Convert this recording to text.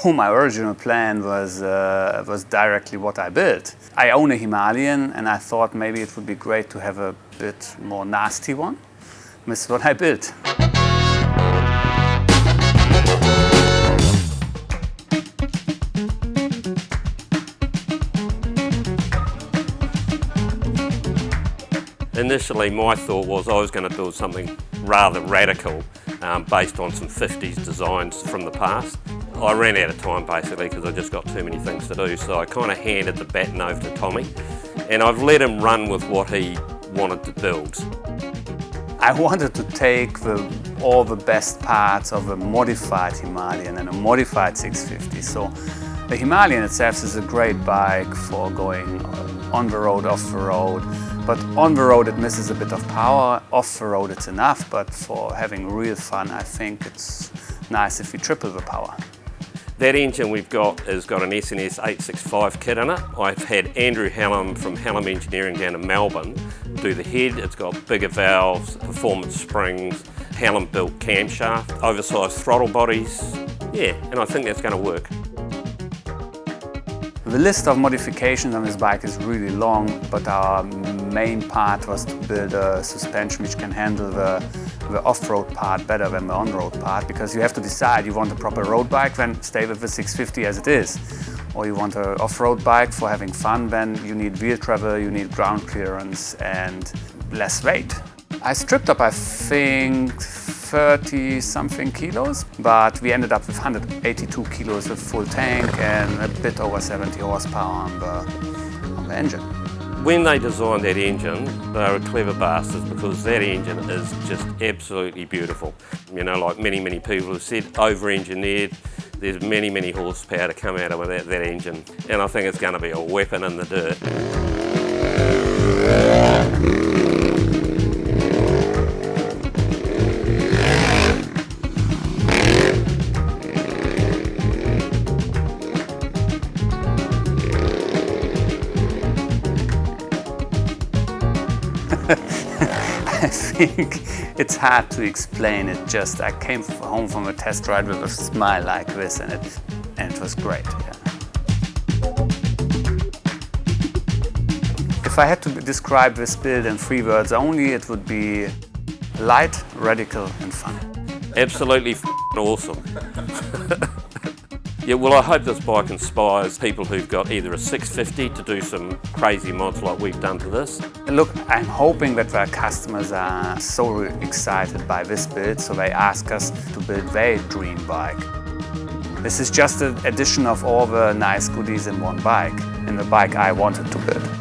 Oh, my original plan was directly what I built. I own a Himalayan and I thought maybe it would be great to have a bit more nasty one. This is what I built. Initially, my thought was I was going to build something rather radical based on some 50s designs from the past. I ran out of time basically because I just got too many things to do, so I kind of handed the baton over to Tommy and I've let him run with what he wanted to build. I wanted to take all the best parts of a modified Himalayan and a modified 650. So the Himalayan itself is a great bike for going on the road, off the road. But on the road it misses a bit of power, off the road it's enough, but for having real fun I think it's nice if we triple the power. That engine we've got has got an SNS 865 kit in it. I've had Andrew Hallam from Hallam Engineering down in Melbourne do the head. It's got bigger valves, performance springs, Hallam built camshaft, oversized throttle bodies. Yeah, and I think that's going to work. The list of modifications on this bike is really long, but our main part was to build a suspension which can handle the off-road part better than the on-road part, because you have to decide, you want a proper road bike, then stay with the 650 as it is. Or you want an off-road bike for having fun, then you need wheel travel, you need ground clearance and less weight. I stripped up, I think, 30-something kilos, but we ended up with 182 kilos with full tank and a bit over 70 horsepower on the engine. When they designed that engine, they were clever bastards because that engine is just absolutely beautiful. You know, like many people have said, over-engineered. There's many horsepower to come out of that engine, and I think it's going to be a weapon in the dirt. I think it's hard to explain it. Just I came home from a test ride with a smile like this, and it was great. Yeah. If I had to describe this build in 3 words only, it would be light, radical, and fun. Absolutely awesome. Yeah, well, I hope this bike inspires people who've got either a 650 to do some crazy mods like we've done to this. Look, I'm hoping that our customers are so excited by this build, so they ask us to build their dream bike. This is just an addition of all the nice goodies in one bike, in the bike I wanted to build.